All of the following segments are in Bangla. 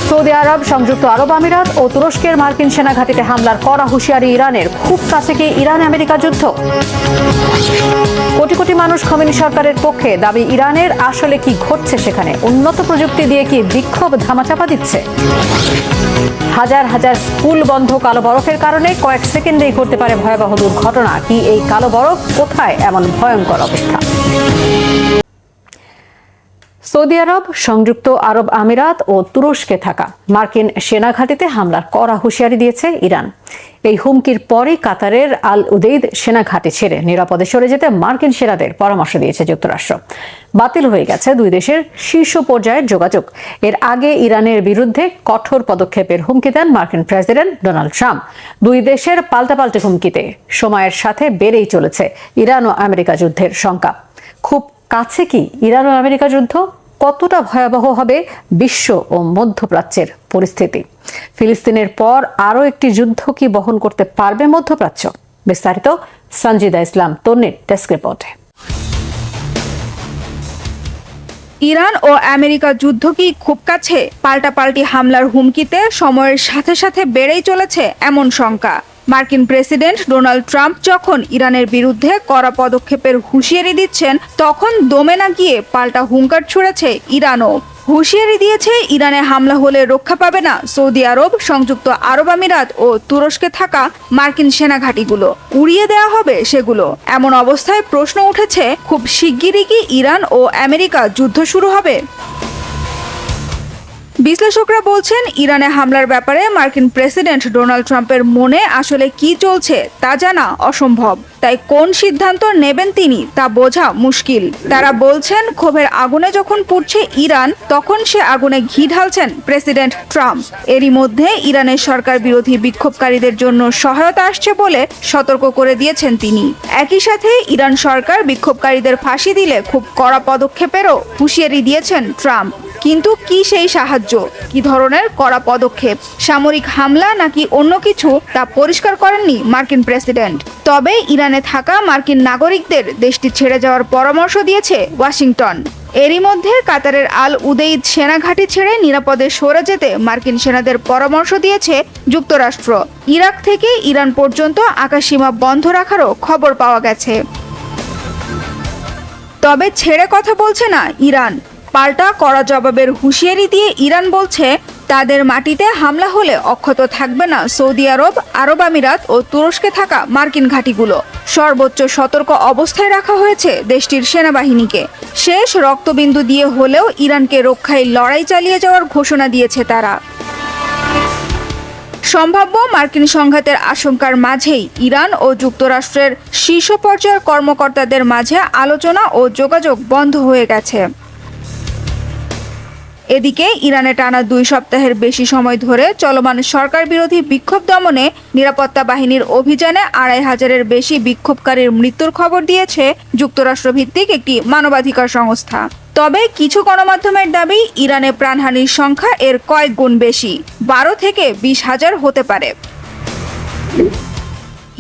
সৌদি আরব, সংযুক্ত আরব আমিরাত ও তুরস্কের মার্কিন সেনা ঘাঁটিতে হামলার কড়া হুঁশিয়ারি ইরানের। খুব কাছে কি ইরান আমেরিকা যুদ্ধ? কোটি কোটি মানুষ খমেনি সরকারের পক্ষে, দাবি ইরানের। আসলে কি ঘটছে সেখানে? উন্নত প্রযুক্তি দিয়ে কি বিক্ষোভ ধামাচাপা দিচ্ছে? হাজার হাজার স্কুল বন্ধ কালো বরফের কারণে, কয়েক সেকেন্ডেই ঘটতে পারে ভয়াবহ দুর্ঘটনা। কি এই কালো বরফ? কোথায় এমন ভয়ঙ্কর অবস্থা? সৌদি আরব, সংযুক্ত আরব আমিরাত ও তুরস্কে থাকা মার্কিন সেনা ঘাঁটিতে হামলার কড়া হুঁশিয়ারি দিয়েছে ইরান। এই হুমকির পরই কাতারের আল উদেইদ সেনা ঘাঁটি ছেড়ে নিরাপদে সরে যেতে মার্কিন সেনাদের পরামর্শ দিয়েছে যুক্তরাষ্ট্র। বাতিল হয়ে গেছে দুই দেশের শীর্ষ পর্যায়ের যোগাযোগ। এর আগে ইরানের বিরুদ্ধে কঠোর পদক্ষেপের হুমকি দেন মার্কিন প্রেসিডেন্ট ডোনাল্ড ট্রাম্প। দুই দেশের পাল্টাপাল্টি হুমকিতে সময়ের সাথে বেড়েই চলেছে ইরান ও আমেরিকা যুদ্ধের শঙ্কা। খুব কাছে কি ইরান ও আমেরিকা যুদ্ধ? কতটা ভয়াবহ হবে বিশ্ব ও মধ্যপ্রাচ্যের পরিস্থিতি? ফিলিস্তিনের পর আরও একটি যুদ্ধ কি বহন করতে পারবে মধ্যপ্রাচ্য? বিস্তারিত সঞ্জিদা ইসলাম তন্নির ডেস্ক রিপোর্টে। ইরান ও আমেরিকা যুদ্ধ কি খুব কাছে? পাল্টাপাল্টি হামলার হুমকিতে সময়ের সাথে সাথে বেড়েই চলেছে এমন শঙ্কা। মার্কিন প্রেসিডেন্ট ডোনাল্ড ট্রাম্প যখন ইরানের বিরুদ্ধে কড়া পদক্ষেপের হুঁশিয়ারি দিচ্ছেন, তখন দমে না গিয়ে পাল্টা হুঙ্কার ছুড়েছে ইরানও। হুঁশিয়ারি দিয়েছে ইরানে হামলা হলে রক্ষা পাবে না সৌদি আরব, সংযুক্ত আরব আমিরাত ও তুরস্কে থাকা মার্কিন সেনা ঘাঁটিগুলো, উড়িয়ে দেওয়া হবে সেগুলো। এমন অবস্থায় প্রশ্ন উঠেছে, খুব শিগগিরই কি ইরান ও আমেরিকা যুদ্ধ শুরু হবে? বিশ্লেষকরা বলছেন, ইরানে হামলার ব্যাপারে মার্কিন প্রেসিডেন্ট ডোনাল্ড ট্রাম্পের মনে আসলে কি চলছে তা জানা অসম্ভব। তাই কোন সিদ্ধান্ত নেবেন তিনি তা বোঝা মুশকিল। তারা বলছেন, ক্ষোভের আগুনে যখন পুড়ছে ইরান, তখন সে আগুনে ঘি ঢালছেন প্রেসিডেন্ট ট্রাম্প। এরই মধ্যে ইরানের সরকার বিরোধী বিক্ষোভকারীদের জন্য সহায়তা আসছে বলে সতর্ক করে দিয়েছেন তিনি। একই সাথে ইরান সরকার বিক্ষোভকারীদের ফাঁসি দিলে খুব কড়া পদক্ষেপেরও হুঁশিয়ারি দিয়েছেন ট্রাম্প। কিন্তু কি সেই সাহায্য? কি ধরনের কড়া পদক্ষেপ? সামরিক হামলা নাকি অন্য কিছু, তা পরিষ্কার করেননি মার্কিন প্রেসিডেন্ট। তবে ইরানে থাকা মার্কিন নাগরিকদের দেশটি ছেড়ে যাওয়ার পরামর্শ দিয়েছে ওয়াশিংটন। এরই মধ্যে কাতারের আল উদেইদ সেনা ঘাঁটি ছেড়ে নিরাপদে সরে যেতে মার্কিন সেনাদের পরামর্শ দিয়েছে যুক্তরাষ্ট্র। ইরাক থেকে ইরান পর্যন্ত আকাশসীমা বন্ধ রাখারও খবর পাওয়া গেছে। তবে ছেড়ে কথা বলছে না ইরান। পাল্টা কড়া জবাবের হুঁশিয়ারি দিয়ে ইরান বলছে, তাদের মাটিতে হামলা হলে অক্ষত থাকবে না সৌদি আরব, আরব আমিরাত ও তুরস্কে থাকা মার্কিন ঘাঁটিগুলো। সর্বোচ্চ সতর্ক অবস্থায় রাখা হয়েছে দেশটির সেনাবাহিনীকে। শেষ রক্তবিন্দু দিয়ে হলেও ইরানকে রক্ষায় লড়াই চালিয়ে যাওয়ার ঘোষণা দিয়েছে তারা। সম্ভাব্য মার্কিন সংঘাতের আশঙ্কার মাঝেই ইরান ও যুক্তরাষ্ট্রের শীর্ষ পর্যায়ের কর্মকর্তাদের মাঝে আলোচনা ও যোগাযোগ বন্ধ হয়ে গেছে। এদিকে ইরানে টানা 2 সপ্তাহের বেশি সময় ধরে চলমান সরকার বিরোধী বিক্ষোভ দমনে নিরাপত্তা বাহিনীর অভিযানে 2500-এর বেশি বিক্ষোভকারীর মৃত্যুর খবর দিয়েছে যুক্তরাষ্ট্র ভিত্তিক একটি মানবাধিকার সংস্থা। তবে কিছু গণমাধ্যমের দাবি, ইরানে প্রাণহানির সংখ্যা এর কয়েক গুণ বেশি, 12 থেকে 20,000 হতে পারে।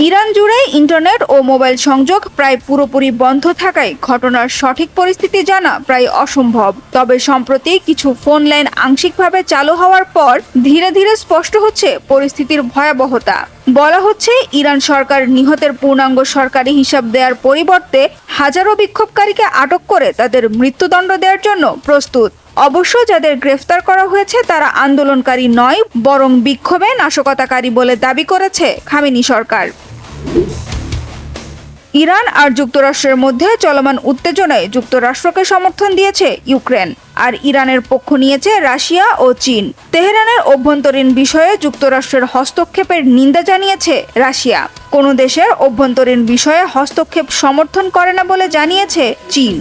ইরান জুড়ে ইন্টারনেট ও মোবাইল সংযোগ প্রায় পুরোপুরি বন্ধ থাকায় ঘটনার সঠিক পরিস্থিতি জানা প্রায় অসম্ভব। তবে সম্প্রতি কিছু ফোন লাইন আংশিকভাবে চালু হওয়ার পর ধীরে ধীরে স্পষ্ট হচ্ছে পরিস্থিতির ভয়াবহতা। বলা হচ্ছে, ইরান সরকার নিহতের পূর্ণাঙ্গ সরকারি হিসাব দেওয়ার পরিবর্তে হাজারো বিক্ষোভকারীকে আটক করে তাদের মৃত্যুদণ্ড দেওয়ার জন্য প্রস্তুত। অবশ্য যাদের গ্রেফতার করা হয়েছে তারা আন্দোলনকারী নয়, বরং বিক্ষোভে নাশকতাকারী বলে দাবি করেছে খামেনি সরকার। ইরান আর যুক্তরাষ্ট্রের মধ্যে চলমান উত্তেজনায় যুক্তরাষ্ট্রকে সমর্থন দিয়েছে ইউক্রেন, আর ইরানের পক্ষ নিয়েছে রাশিয়া ও চীন। তেহরানের অভ্যন্তরীণ বিষয়ে যুক্তরাষ্ট্রের হস্তক্ষেপের নিন্দা জানিয়েছে রাশিয়া। কোনো দেশের অভ্যন্তরীণ বিষয়ে হস্তক্ষেপ সমর্থন করে না বলে জানিয়েছে চীন।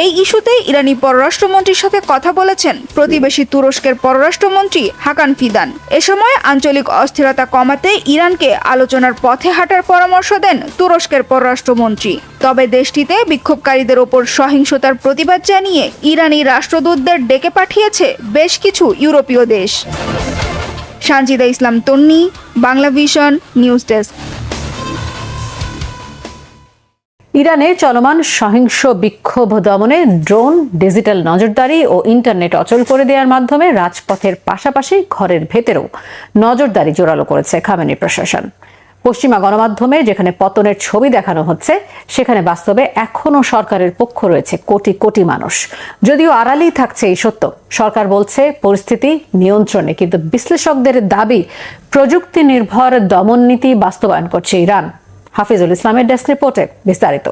এই ইস্যুতে ইরানি পররাষ্ট্রমন্ত্রীর সাথে কথা বলেছেন প্রতিবেশী তুরস্কের পররাষ্ট্রমন্ত্রী হাকান ফিদান। এ সময় আঞ্চলিক অস্থিরতা কমাতে ইরানকে আলোচনার পথে হাঁটার পরামর্শ দেন তুরস্কের পররাষ্ট্রমন্ত্রী। তবে দেশটিতে বিক্ষোভকারীদের ওপর সহিংসতার প্রতিবাদ জানিয়ে ইরানি রাষ্ট্রদূতদের ডেকে পাঠিয়েছে বেশ কিছু ইউরোপীয় দেশ। সঞ্জিদা ইসলাম তন্নি, বাংলা ভিশন নিউজ ডেস্ক। ইরানে চলমান সহিংস বিক্ষোভ দমনে ড্রোন, ডিজিটাল নজরদারি ও ইন্টারনেট অচল করে দেওয়ার মাধ্যমে রাজপথের পাশাপাশি ঘরের ভেতরেও নজরদারি জোরালো করেছে খামেনি প্রশাসন। পশ্চিমা গণমাধ্যমে যেখানে পতনের ছবি দেখানো হচ্ছে, সেখানে বাস্তবে এখনও সরকারের পক্ষ রয়েছে কোটি কোটি মানুষ। যদিও আড়ালেই থাকছে এই সত্য, সরকার বলছে পরিস্থিতি নিয়ন্ত্রণে, কিন্তু বিশ্লেষকদের দাবি প্রযুক্তি নির্ভর দমন নীতি বাস্তবায়ন করছে ইরান। হাফিজুল ইসলামের ডেস্ক রিপোর্টে বিস্তারিত।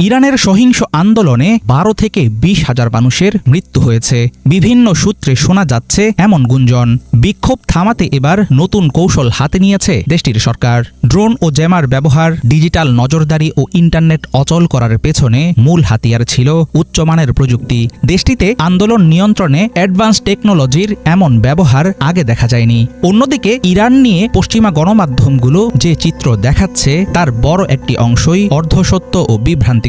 ইরানের সহিংস আন্দোলনে 12 থেকে 20 হাজার মানুষের মৃত্যু হয়েছে। বিভিন্ন সূত্রে শোনা যাচ্ছে এমন গুঞ্জন, বিক্ষোভ থামাতে এবার নতুন কৌশল হাতে নিয়েছে দেশটির সরকার। ড্রোন ও জ্যামার ব্যবহার, ডিজিটাল নজরদারি ও ইন্টারনেট অচল করার পেছনে মূল হাতিয়ার ছিল উচ্চমানের প্রযুক্তি। দেশটিতে আন্দোলন নিয়ন্ত্রণে অ্যাডভান্স টেকনোলজির এমন ব্যবহার আগে দেখা যায়নি। অন্যদিকে ইরান নিয়ে পশ্চিমা গণমাধ্যমগুলো যে চিত্র দেখাচ্ছে, তার বড় একটি অংশই অর্ধসত্য ও বিভ্রান্তি।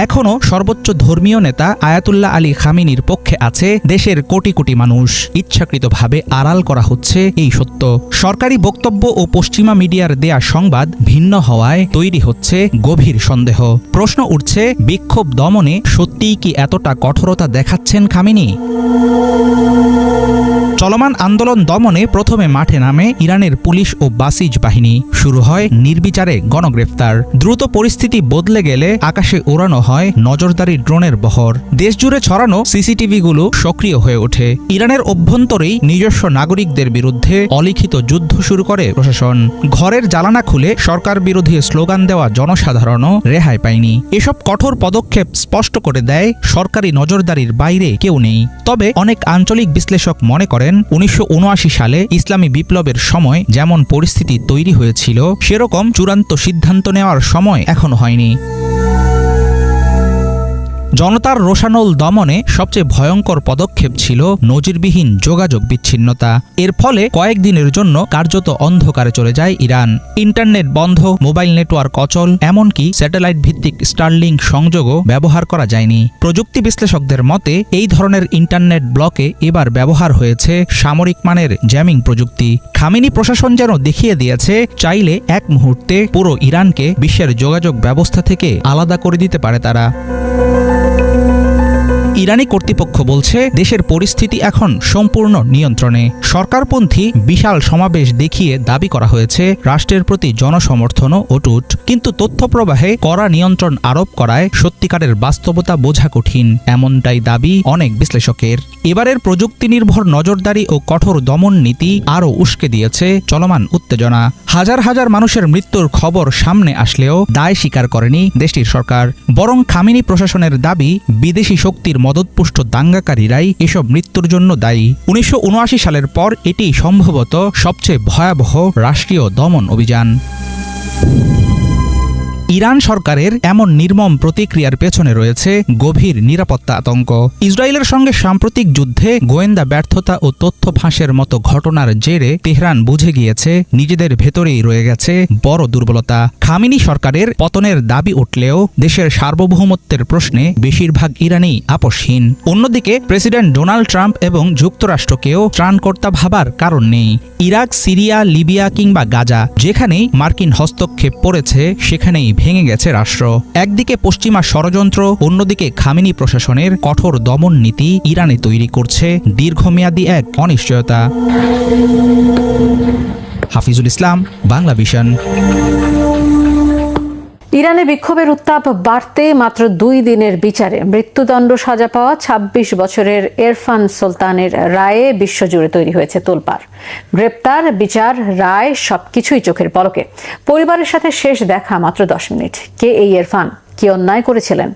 এখনও সর্বোচ্চ ধর্মীয় নেতা আয়াতুল্লাহ আলী খামেনির পক্ষে আছে দেশের কোটি কোটি মানুষ। ইচ্ছাকৃতভাবে আড়াল করা হচ্ছে এই সত্য। সরকারি বক্তব্য ও পশ্চিমা মিডিয়ার দেয়া সংবাদ ভিন্ন হওয়ায় তৈরি হচ্ছে গভীর সন্দেহ। প্রশ্ন উঠছে, বিক্ষোভ দমনে সত্যিই কি এতটা কঠোরতা দেখাচ্ছেন খামেনি? চলমান আন্দোলন দমনে প্রথমে মাঠে নামে ইরানের পুলিশ ও বাসিজ বাহিনী। শুরু হয় নির্বিচারে গণগ্রেফতার। দ্রুত পরিস্থিতি বদলে গেলে আকাশে ওড়ানো হয় নজরদারি ড্রোনের বহর। দেশজুড়ে ছড়ানো সিসিটিভিগুলো সক্রিয় হয়ে ওঠে। ইরানের অভ্যন্তরেই নিজস্ব নাগরিকদের বিরুদ্ধে অলিখিত যুদ্ধ শুরু করে প্রশাসন। ঘরের জ্বালানা খুলে সরকার বিরোধী স্লোগান দেওয়া জনসাধারণও রেহাই পায়নি। এসব কঠোর পদক্ষেপ স্পষ্ট করে দেয় সরকারি নজরদারির বাইরে কেউ নেই। তবে অনেক আঞ্চলিক বিশ্লেষক মনে করেন 1979 সালে ইসলামী বিপ্লবের সময় যেমন পরিস্থিতি তৈরি হয়েছিল, সেরকম চূড়ান্ত সিদ্ধান্ত নেওয়ার সময় এখনো হয়নি। জনতার রোষানল দমনে সবচেয়ে ভয়ঙ্কর পদক্ষেপ ছিল নজিরবিহীন যোগাযোগ বিচ্ছিন্নতা। এর ফলে কয়েকদিনের জন্য কার্যত অন্ধকারে চলে যায় ইরান। ইন্টারনেট বন্ধ, মোবাইল নেটওয়ার্ক অচল, এমনকি স্যাটেলাইট ভিত্তিক স্টারলিংক সংযোগও ব্যবহার করা যায়নি। প্রযুক্তি বিশ্লেষকদের মতে এই ধরনের ইন্টারনেট ব্লকে এবার ব্যবহার হয়েছে সামরিক মানের জ্যামিং প্রযুক্তি। খামেনি প্রশাসন যেন দেখিয়ে দিয়েছে, চাইলে এক মুহূর্তে পুরো ইরানকে বিশ্বের যোগাযোগ ব্যবস্থা থেকে আলাদা করে দিতে পারে তারা। ইরানি কর্তৃপক্ষ বলছে দেশের পরিস্থিতি এখন সম্পূর্ণ নিয়ন্ত্রণে। সরকারপন্থী বিশাল সমাবেশ দেখিয়ে দাবি করা হয়েছে রাষ্ট্রের প্রতি জনসমর্থনও অটুট। কিন্তু তথ্য প্রবাহে কড়া নিয়ন্ত্রণ আরোপ করায় সত্যিকারের বাস্তবতা বোঝা কঠিন, এমনটাই দাবি অনেক বিশ্লেষকের। এবারের প্রযুক্তি নির্ভর নজরদারি ও কঠোর দমন নীতি আরও উস্কে দিয়েছে চলমান উত্তেজনা। হাজার হাজার মানুষের মৃত্যুর খবর সামনে আসলেও দায় স্বীকার করেনি দেশটির সরকার। বরং খামেনি প্রশাসনের দাবি, বিদেশি শক্তির মদতপুষ্ট দাঙ্গাকারীরাই এসব মৃত্যুর জন্য দায়ী। 1979 সালের পর এটি সম্ভবত সবচেয়ে ভয়াবহ রাষ্ট্রীয় দমন অভিযান। ইরান সরকারের এমন নির্মম প্রতিক্রিয়ার পেছনে রয়েছে গভীর নিরাপত্তা আতঙ্ক। ইসরায়েলের সঙ্গে সাম্প্রতিক যুদ্ধে গোয়েন্দা ব্যর্থতা ও তথ্য ফাঁসের মতো ঘটনার জেরে তেহরান বুঝে গিয়েছে নিজেদের ভেতরেই রয়ে গেছে বড় দুর্বলতা। খামেনি সরকারের পতনের দাবি উঠলেও দেশের সার্বভৌমত্বের প্রশ্নে বেশিরভাগ ইরানি আপোষহীন। অন্যদিকে প্রেসিডেন্ট ডোনাল্ড ট্রাম্প এবং যুক্তরাষ্ট্রকেও ত্রাণকর্তা ভাবার কারণ নেই। ইরাক, সিরিয়া, লিবিয়া কিংবা গাজা, যেখানেই মার্কিন হস্তক্ষেপ পড়েছে সেখানেই ভেঙে গেছে রাষ্ট্র। একদিকে পশ্চিমা ষড়যন্ত্র, অন্যদিকে খামেনি প্রশাসনের কঠোর দমন নীতি ইরানে তৈরি করছে দীর্ঘমেয়াদী এক অনিশ্চয়তা। হাফিজুল ইসলাম, বাংলা ভিশন। ইরানে বিক্ষোভের উত্তাপ বাড়তে মাত্র 2 দিনের বিচারে মৃত্যুদণ্ড সাজা পাওয়া 26 বছরের এরফান সুলতানের রায়ে বিশ্বজুড়ে তৈরি হয়েছে তোলপাড়। গ্রেপ্তার, বিচার, রায় সবকিছুই চোখের পলকে। পরিবারের সাথে শেষ দেখা মাত্র 10 মিনিট। কে এই এরফান? কি অন্যায় করেছিলেন?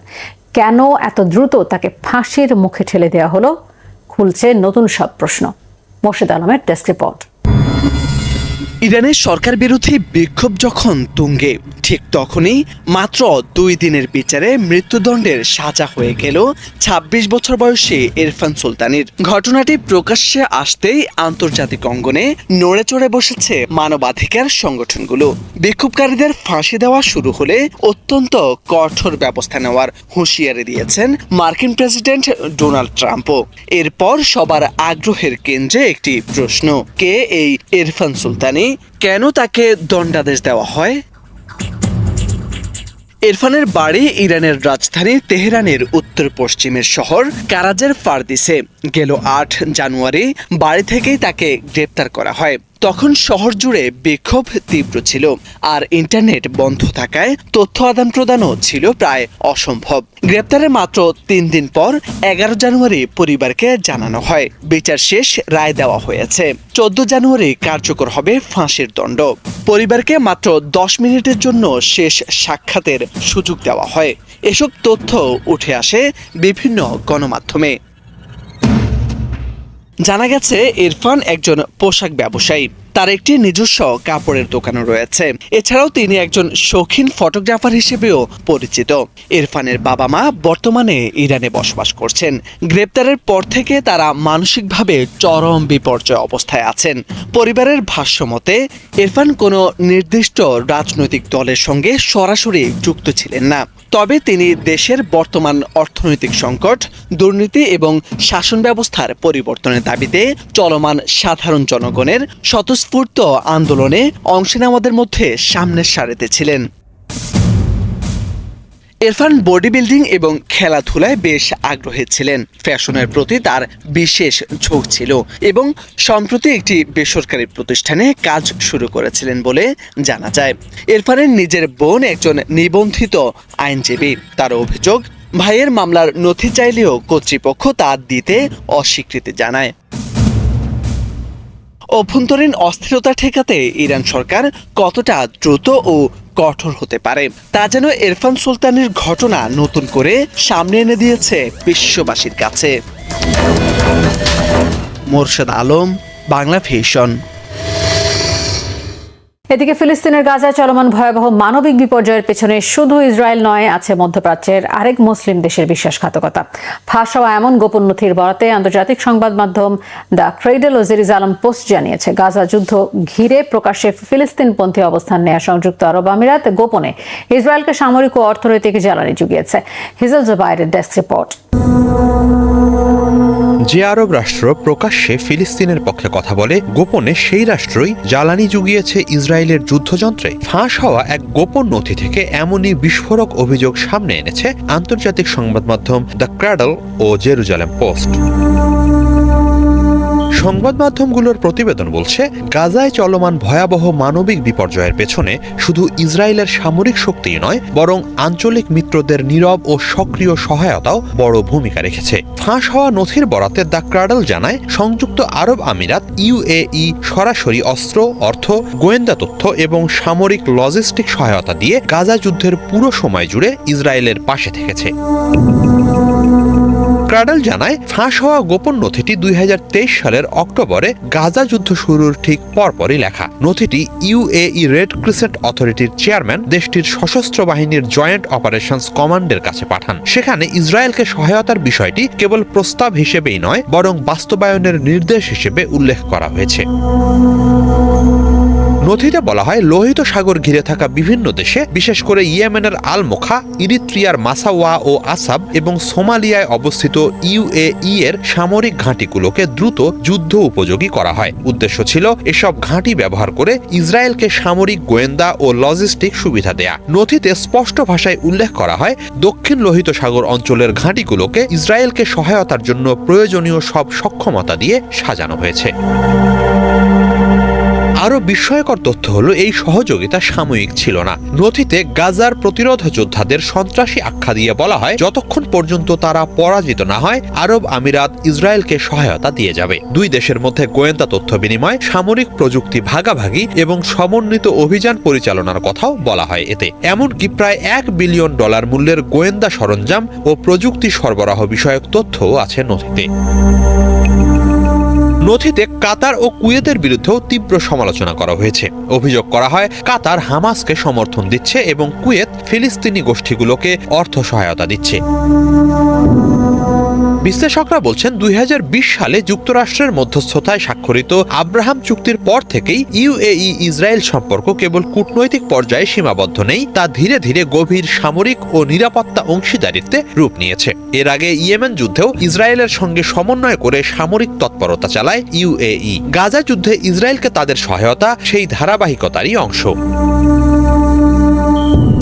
কেন এত দ্রুত তাকে ফাঁসির মুখে ঠেলে দেওয়া হলো? খুলছে নতুন সব প্রশ্ন। মোর্শেদ আলমের ডেস্ক রিপোর্ট। ইরানের সরকার বিরোধী বিক্ষোভ যখন তুঙ্গে, ঠিক তখনই মাত্র 2 দিনের বিচারে মৃত্যুদণ্ডের সাজা হয়ে গেল 26 বছর বয়সী এরফান সুলতানের। ঘটনাটি প্রকাশ্যে আসতেই আন্তর্জাতিক অঙ্গনে নড়ে চড়ে বসেছে মানবাধিকার সংগঠনগুলো। বিক্ষোভকারীদের ফাঁসি দেওয়া শুরু হলে অত্যন্ত কঠোর ব্যবস্থা নেওয়ার হুঁশিয়ারি দিয়েছেন মার্কিন প্রেসিডেন্ট ডোনাল্ড ট্রাম্পও। এরপর সবার আগ্রহের কেন্দ্রে একটি প্রশ্ন, কে এই এরফান সুলতানি? কেন তাকে দণ্ডাদেশ দেওয়া হয়? ইরফানের বাড়ি ইরানের রাজধানী তেহরানের উত্তর পশ্চিমের শহর কারাজের ফারদিসে। গেল ৮ জানুয়ারি বাড়ি থেকেই তাকে গ্রেপ্তার করা হয়। তখন শহর জুড়ে বিক্ষোভ তীব্র ছিল, আর ইন্টারনেট বন্ধ থাকায় তথ্য আদান প্রদানও ছিল প্রায় অসম্ভব। গ্রেপ্তারের মাত্র ৩ দিন পর ১১ জানুয়ারি পরিবারকে জানানো হয়। বিচার শেষ রায় দেওয়া হয়েছে। ১৪ জানুয়ারি কার্যকর হবে ফাঁসির দণ্ড। পরিবারকে মাত্র ১০ মিনিটের জন্য শেষ সাক্ষাতের সুযোগ দেওয়া হয়। এসব তথ্য উঠে আসে বিভিন্ন গণমাধ্যমে। জানা গেছে ইরফান একজন পোশাক ব্যবসায়ী। তার একটি নিজস্ব কাপড়ের দোকানও রয়েছে। এছাড়াও তিনি একজন শৌখিন ফটোগ্রাফার হিসেবেও পরিচিত। ইরফানের বাবা মা বর্তমানে ইরানে বসবাস করছেন। গ্রেপ্তারের পর থেকে তারা মানসিকভাবে চরম বিপর্যয় অবস্থায় আছেন। পরিবারের ভাষ্যমতে ইরফান কোনো নির্দিষ্ট রাজনৈতিক দলের সঙ্গে সরাসরি যুক্ত ছিলেন না। তবে তিনি দেশের বর্তমান অর্থনৈতিক সংকট, দুর্নীতি এবং শাসন ব্যবস্থার পরিবর্তনের দাবিতে চলমান সাধারণ জনগণের স্বতঃস্ফূর্ত আন্দোলনে অংশ নেওয়াদের মধ্যে সামনের সারিতে ছিলেন। ইরফান বডি বিল্ডিং এবং খেলাধুলায় বেশ আগ্রহী ছিলেন। ফ্যাশনের প্রতি তার বিশেষ ঝোঁক ছিল এবং সম্প্রতি একটি বেসরকারি প্রতিষ্ঠানে কাজ শুরু করেছিলেন বলে জানা যায়। ইরফানের নিজের বোন একজন নিবন্ধিত আইনজীবী। তার অভিযোগ, ভাইয়ের মামলার নথি চাইলেও কর্তৃপক্ষ তা দিতে অস্বীকৃতি জানায়। অভ্যন্তরীণ অস্থিরতা ঠেকাতে ইরান সরকার কতটা দ্রুত ও কঠোর হতে পারে তা যেন ইরফান সুলতানের ঘটনা নতুন করে সামনে এনে দিয়েছে বিশ্ববাসীর কাছে। মোরশেদ আলম, বাংলা ভিশন। এদিকে ফিলিস্তিনের গাজায় চলমান ভয়াবহ মানবিক বিপর্যয়ের পেছনে শুধু ইসরায়েল নয়, আছে মধ্যপ্রাচ্যের আরেক মুসলিম দেশের বিশ্বাসঘাতকতা। ফাঁস হওয়া এমন গোপন নথির বরাতে আন্তর্জাতিক সংবাদ মাধ্যম দ্য ক্রেডল ও জেরুজালেম পোস্ট জানিয়েছে, গাজা যুদ্ধ ঘিরে প্রকাশ্যে ফিলিস্তিনপন্থী অবস্থান নেয়া সংযুক্ত আরব আমিরাত গোপনে ইসরায়েলকে সামরিক ও অর্থনৈতিক জ্বালানি জুগিয়েছে। হিজল জুবাইরের ডেস্ক রিপোর্ট। যে আরব রাষ্ট্র প্রকাশ্যে ফিলিস্তিনের পক্ষে কথা বলে, গোপনে সেই রাষ্ট্রই জ্বালানি জুগিয়েছে ইসরায়েলের যুদ্ধযন্ত্রে। ফাঁস হওয়া এক গোপন নথি থেকে এমনই বিস্ফোরক অভিযোগ সামনে এনেছে আন্তর্জাতিক সংবাদ মাধ্যম দ্য ক্রেডল ও জেরুজালেম পোস্ট। সংবাদ মাধ্যমগুলোর প্রতিবেদন বলছে, গাজায় চলমান ভয়াবহ মানবিক বিপর্যয়ের পেছনে শুধু ইসরায়েলের সামরিক শক্তিই নয়, বরং আঞ্চলিক মিত্রদের নীরব ও সক্রিয় সহায়তাও বড় ভূমিকা রেখেছে। ফাঁস হওয়া নথির বরাতে দ্য ক্রেডল জানায়, সংযুক্ত আরব আমিরাত ইউএই সরাসরি অস্ত্র, অর্থ, গোয়েন্দা তথ্য এবং সামরিক লজিস্টিক সহায়তা দিয়ে গাজা যুদ্ধের পুরো সময় জুড়ে ইসরায়েলের পাশে থেকেছে। ক্রেডল জানায়, ফাঁস হওয়া গোপন নথিটি ২০২৩ সালের অক্টোবরে গাজা যুদ্ধ শুরুর ঠিক পরপরই লেখা। নথিটি ইউএই রেড ক্রিসেন্ট অথরিটির চেয়ারম্যান দেশটির সশস্ত্র বাহিনীর জয়েন্ট অপারেশনস কমান্ডের কাছে পাঠান। সেখানে ইসরায়েলকে সহায়তার বিষয়টি কেবল প্রস্তাব হিসেবেই নয়, বরং বাস্তবায়নের নির্দেশ হিসেবে উল্লেখ করা হয়েছে। নথিতে বলা হয়, লোহিত সাগর ঘিরে থাকা বিভিন্ন দেশে, বিশেষ করে ইয়েমেনের আল মোখা, ইরিত্রিয়ার মাসাওয়া ও আসাব এবং সোমালিয়ায় অবস্থিত ইউএই এর সামরিক ঘাঁটিগুলোকে দ্রুত যুদ্ধ উপযোগী করা হয়। উদ্দেশ্য ছিল এসব ঘাঁটি ব্যবহার করে ইসরায়েলকে সামরিক, গোয়েন্দা ও লজিস্টিক সুবিধা দেয়া। নথিতে স্পষ্ট ভাষায় উল্লেখ করা হয়, দক্ষিণ লোহিত সাগর অঞ্চলের ঘাঁটিগুলোকে ইসরায়েলকে সহায়তার জন্য প্রয়োজনীয় সব সক্ষমতা দিয়ে সাজানো হয়েছে। আরো বিস্ময়কর তথ্য হলো, এই সহযোগিতা সাময়িক ছিল না। নথিতে গাজার প্রতিরোধ যোদ্ধাদের সন্ত্রাসী আখ্যা দিয়ে বলা হয়, যতক্ষণ পর্যন্ত তারা পরাজিত না হয়, আরব আমিরাত ইসরায়েলকে সহায়তা দিয়ে যাবে। দুই দেশের মধ্যে গোয়েন্দা তথ্য বিনিময়, সামরিক প্রযুক্তি ভাগাভাগি এবং সমন্বিত অভিযান পরিচালনার কথাও বলা হয় এতে। এমনকি প্রায় $1 বিলিয়ন মূল্যের গোয়েন্দা সরঞ্জাম ও প্রযুক্তি সরবরাহ বিষয়ক তথ্যও আছে নথিতে। নথিতে কাতার ও কুয়েতের বিরুদ্ধেও তীব্র সমালোচনা করা হয়েছে। অভিযোগ করা হয়, কাতার হামাসকে সমর্থন দিচ্ছে এবং কুয়েত ফিলিস্তিনি গোষ্ঠীগুলোকে অর্থ সহায়তা দিচ্ছে। বিশ্লেষকরা বলছেন, ২০২০ সালে যুক্তরাষ্ট্রের মধ্যস্থতায় স্বাক্ষরিত আব্রাহাম চুক্তির পর থেকেই ইউএই ইসরায়েল সম্পর্ক কেবল কূটনৈতিক পর্যায়ে সীমাবদ্ধ নেই, তা ধীরে ধীরে গভীর সামরিক ও নিরাপত্তা অংশীদারিত্বে রূপ নিয়েছে। এর আগে ইয়েমেন যুদ্ধেও ইসরায়েলের সঙ্গে সমন্বয় করে সামরিক তৎপরতা চালায় ইউএই। গাজা যুদ্ধে ইসরায়েলকে তাদের সহায়তা সেই ধারাবাহিকতারই অংশ।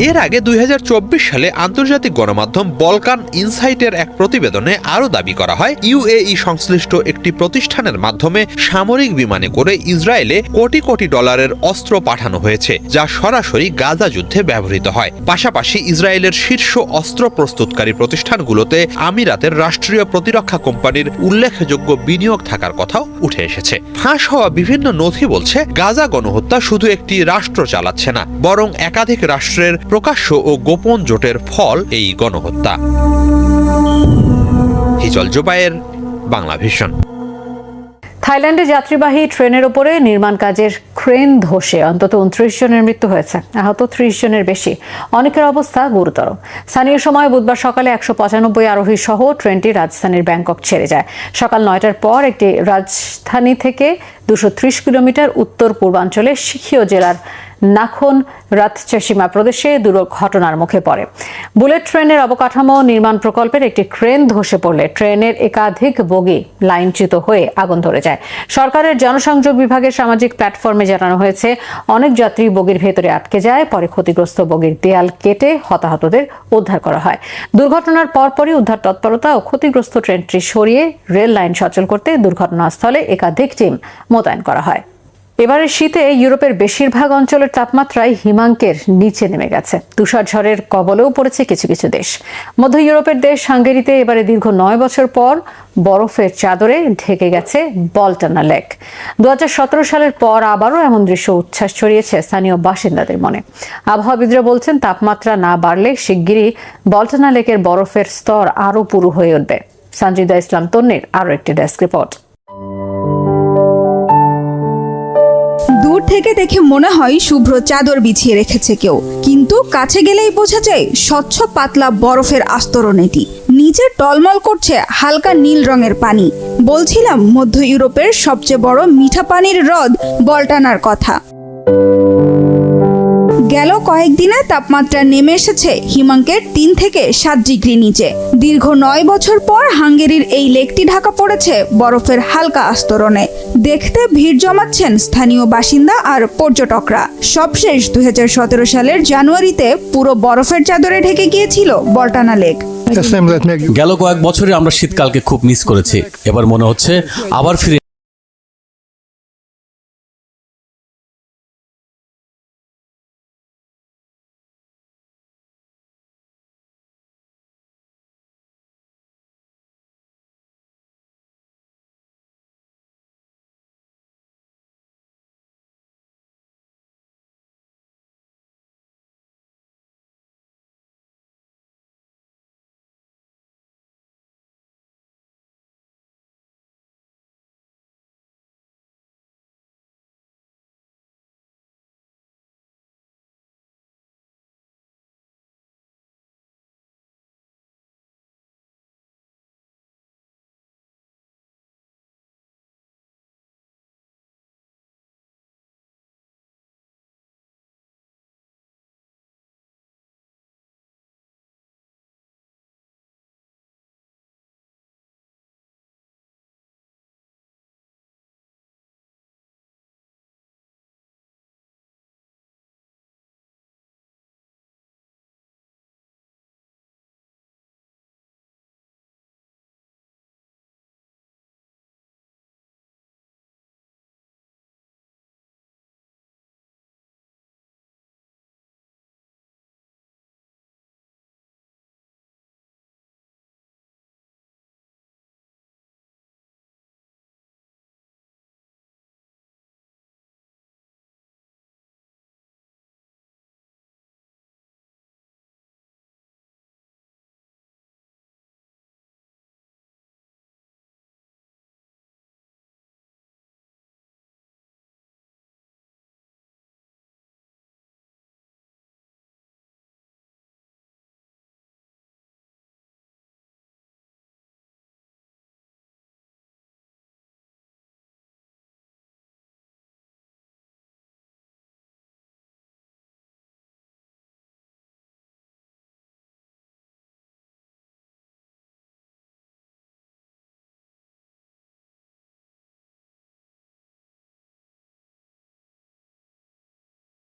এর আগে 2024 সালে আন্তর্জাতিক গণমাধ্যম বলকান ইনসাইটের এক প্রতিবেদনে আরও দাবি করা হয় ইউএই সংশ্লিষ্ট একটি প্রতিষ্ঠানের মাধ্যমে সামরিক বিমানে করে ইসরায়েলে কোটি কোটি ডলারের অস্ত্র পাঠানো হয়েছে, যা সরাসরি গাজা যুদ্ধে ব্যবহৃত হয়। পাশাপাশি ইসরায়েলের শীর্ষ অস্ত্র প্রস্তুতকারী প্রতিষ্ঠানগুলোতে আমিরাতের রাষ্ট্রীয় প্রতিরক্ষা কোম্পানির উল্লেখযোগ্য বিনিয়োগ থাকার কথাও উঠে এসেছে। ফাঁস হওয়া বিভিন্ন নথি বলছে গাজা গণহত্যা শুধু একটি রাষ্ট্র চালাচ্ছে না, বরং একাধিক রাষ্ট্রের প্রকাশ্য ও গোপন জোটের ফল এই গণহত্যা। হিজল জুবায়ের, বাংলা ভিশন। থাইল্যান্ডে যাত্রীবাহী ট্রেনের উপরে নির্মাণ কাজের ক্রেন ধসে অন্তত 29 জনের মৃত্যু হয়েছে, আহত 30 জনের বেশি, অনেকের অবস্থা গুরুতর। স্থানীয় সময় বুধবার সকালে 195 আরোহী সহ ট্রেনটি রাজধানীর ব্যাংকক ছেড়ে যায়। সকাল 9টার পর একটি রাজধানী থেকে 230 কিলোমিটার উত্তর পূর্বাঞ্চলে শিখিও জেলার নাখন রাতচাসিমা প্রদেশে দুর্ঘটনার মুখে পড়ে। বুলেট ট্রেনের অবকাঠামো নির্মাণ প্রকল্পের একটি ক্রেন ধসে পড়লে ট্রেনের একাধিক বগি লাইনচ্যুত হয়ে আগুন ধরে যায়। সরকারের জনসংযোগ বিভাগের সামাজিক প্ল্যাটফর্মে জানানো হয়েছে, অনেক যাত্রী বগির ভেতরে আটকে যায়। পরে ক্ষতিগ্রস্ত বগির দেয়াল কেটে হতাহতদের উদ্ধার করা হয়। দুর্ঘটনার পরপরই উদ্ধার তৎপরতা ও ক্ষতিগ্রস্ত ট্রেনটি সরিয়ে রেল লাইন সচল করতে দুর্ঘটনাস্থলে একাধিক টিম মোতায়েন করা হয়। এবারের শীতে ইউরোপের বেশিরভাগ অঞ্চলের তাপমাত্রায় হিমাঙ্কের নিচে নেমে গেছে। তুষারঝড়ের কবলেও পড়েছে কিছু কিছু দেশ। মধ্য ইউরোপের দেশ হাঙ্গেরিতে এবারে দীর্ঘ 9 বছর পর বরফের চাদরে ঢেকে গেছে বলটানা লেক। 2017 সালের পর আবারও এমন দৃশ্য উচ্ছ্বাস ছড়িয়েছে স্থানীয় বাসিন্দাদের মনে। আবহাওয়াবিদরা বলছেন, তাপমাত্রা না বাড়লে শিগগিরই বলটানা লেকের বরফের স্তর আরও পুরু হয়ে উঠবে। সঞ্জিদা ইসলাম তন্নির আরও একটি ডেস্ক রিপোর্ট। দূর থেকে দেখে মনে হয় শুভ্র চাদর বিছিয়ে রেখেছে কেউ, কিন্তু কাছে গেলেই বোঝা যায় স্বচ্ছ পাতলা বরফের আস্তরণ এটি। নিচে টলমল করছে হালকা নীল রঙের পানি। বলছিলাম মধ্য ইউরোপের সবচেয়ে বড় মিঠা পানির হ্রদ বলটানার কথা। গেল কয়েকদিনে তাপমাত্রা নেমে এসেছে হিমাঙ্কের 3 থেকে 7 ডিগ্রি নিচে। দীর্ঘ 9 বছর পর হাঙ্গেরির এই লেকটি ঢাকা পড়েছে বরফের হালকা আস্তরণে। দেখতে ভিড় জমাচ্ছেন স্থানীয় বাসিন্দা আর পর্যটকরা। সবশেষ 2017 সালের জানুয়ারিতে পুরো বরফের চাদরে ঢেকে গিয়েছিল বলটানা লেক। গেল কয়েক বছরে আমরা শীতকালকে খুব মিস করেছি। এবার মনে হচ্ছে আবার ফিরে